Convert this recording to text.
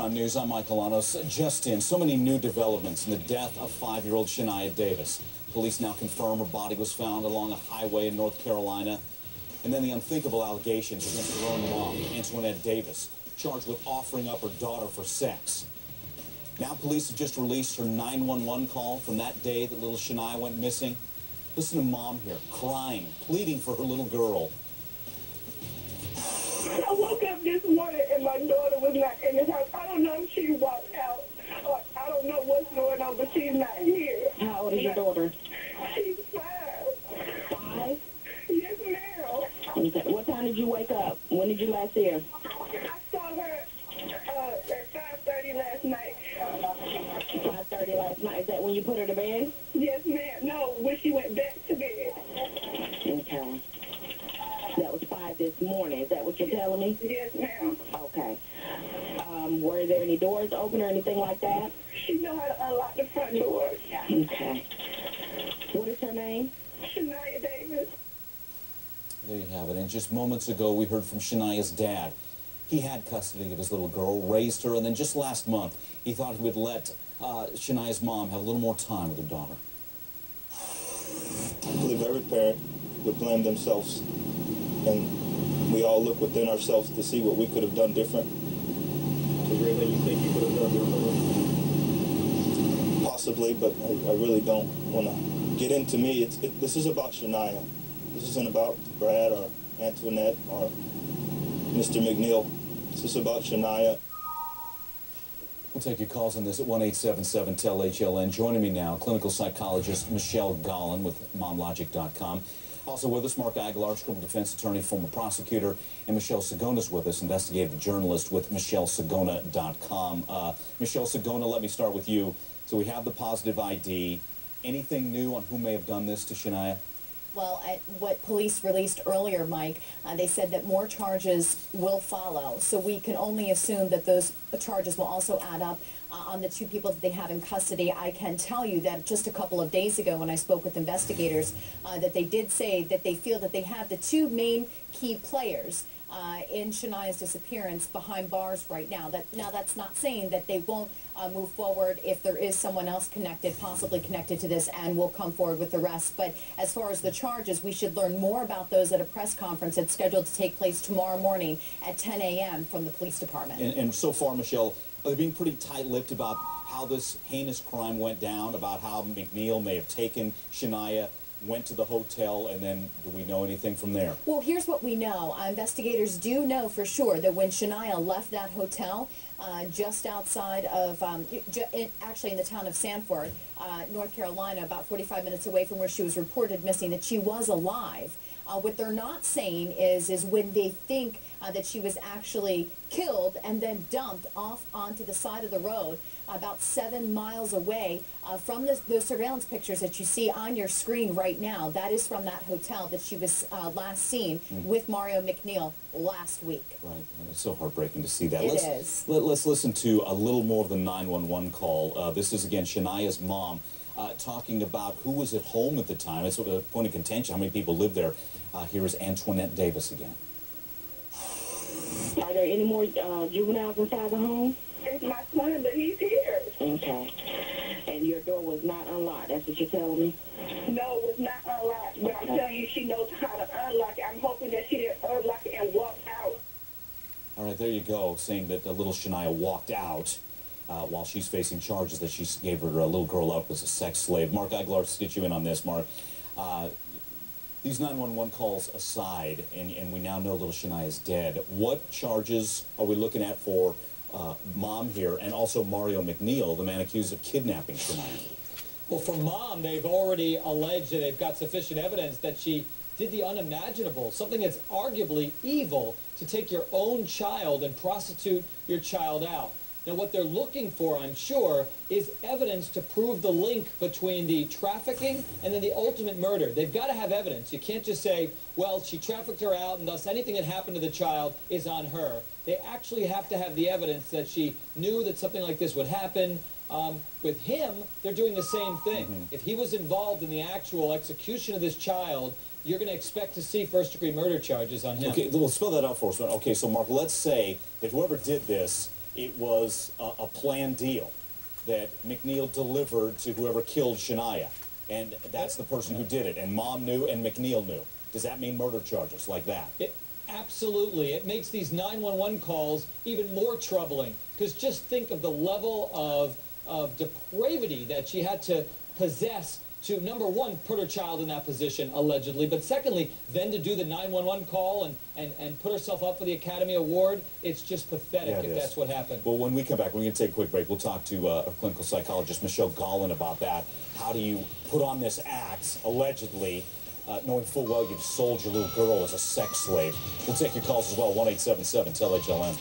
Prime News. I'm Michael Lanos. Just in, so many new developments in the death of 5-year-old Shaniya Davis. Police now confirm her body was found along a highway in North Carolina. And then the unthinkable allegations against her own mom, Antoinette Davis, charged with offering up her daughter for sex. Now police have just released her 911 call from that day that little Shaniya went missing. Listen to Mom here, crying, pleading for her little girl. I woke up this morning and my daughter was not in the house. I don't know if she walked out or I don't know what's going on, but she's not here. How old is your daughter? She's 5. 5? Yes, ma'am. Okay. What time did you wake up? When did you last see her? I saw her at 5:30 last night. 5:30 last night. Is that when you put her to bed? Yes, ma'am. No, when she went back to bed. Okay. That was 5 this morning. Is that what you're telling me? Yes, ma'am. Okay. Were there any doors open or anything like that? She know how to unlock the front door. Okay. What is her name? Shaniya Davis. There you have it. And just moments ago, we heard from Shaniya's dad. He had custody of his little girl, raised her, and then just last month, he thought he would let Shaniya's mom have a little more time with her daughter. I believe every parent would blame themselves, and we all look within ourselves to see what we could have done different. So really, you think you could have done differently? Possibly, but I really don't want to get into me. This is about Shaniya. This isn't about Brad or Antoinette or Mr. McNeil. This is about Shaniya. We'll take your calls on this at 1-877-TEL-HLN. Joining me now, clinical psychologist Michelle Gollin with MomLogic.com. Also with us, Mark Aguilar, criminal defense attorney, former prosecutor, and Michelle Sagona's with us, investigative journalist with MichelleSagona.com. Michelle Sagona, let me start with you. So we have the positive ID. Anything new on who may have done this to Shaniya? Well, what police released earlier, Mike, they said that more charges will follow. So we can only assume that those charges will also add up on the 2 people that they have in custody. I can tell you that just a couple of days ago when I spoke with investigators, that they did say that they feel that they have the 2 main key players in Shaniya's disappearance behind bars right now. Now that's not saying that they won't move forward if there is someone else connected, possibly connected to this, and will come forward with the rest. But as far as the charges, we should learn more about those at a press conference that's scheduled to take place tomorrow morning at 10 a.m. from the police department. And so far, Michelle, are they being pretty tight-lipped about how this heinous crime went down, about how McNeil may have taken Shaniya, went to the hotel, and then do we know anything from there? Well, here's what we know. Investigators do know for sure that when Shaniya left that hotel, just outside of, actually in the town of Sanford, North Carolina, about 45 minutes away from where she was reported missing, that she was alive. What they're not saying is when they think that she was actually killed and then dumped off onto the side of the road about 7 miles away from the surveillance pictures that you see on your screen right now. That is from that hotel that she was last seen with Mario McNeil last week. Right, and it's so heartbreaking to see that. It is. Let's listen to a little more of the 911 call. This is, again, Shaniya's mom talking about who was at home at the time. It's sort of a point of contention, how many people lived there. Here is Antoinette Davis again. Are there any more juveniles inside the home? It's my son, but he's here. Okay. And your door was not unlocked. That's what you're telling me? No, it was not unlocked. But I'm telling you, she knows how to unlock it. I'm hoping that she didn't unlock it and walk out. All right, there you go, saying that little Shaniya walked out while she's facing charges that she gave her little girl up as a sex slave. Mark Aguilar, let's get you in on this, Mark. These 911 calls aside, and we now know little Shaniya is dead, what charges are we looking at for Mom here and also Mario McNeil, the man accused of kidnapping Shaniya? Well, for Mom, they've already alleged that they've got sufficient evidence that she did the unimaginable, something that's arguably evil, to take your own child and prostitute your child out. Now, what they're looking for, I'm sure, is evidence to prove the link between the trafficking and then the ultimate murder. They've got to have evidence. You can't just say, well, she trafficked her out, and thus anything that happened to the child is on her. They actually have to have the evidence that she knew that something like this would happen. With him, they're doing the same thing. If he was involved in the actual execution of this child, you're going to expect to see first-degree murder charges on him. Okay, well, spell that out for us. Okay, so Mark, let's say that whoever did this it was a planned deal that McNeil delivered to whoever killed Shaniya. And that's the person who did it. And Mom knew and McNeil knew. Does that mean murder charges like that? Absolutely. It makes these 911 calls even more troubling. Because just think of the level of depravity that she had to possess to, number one, put her child in that position, allegedly, but secondly, then to do the 911 call and put herself up for the Academy Award. It's just pathetic if that's what happened. Well, when we come back, we're going to take a quick break. We'll talk to a clinical psychologist, Michelle Gollin, about that. How do you put on this act, allegedly, knowing full well you've sold your little girl as a sex slave? We'll take your calls as well, 1-877-TEL-HLN.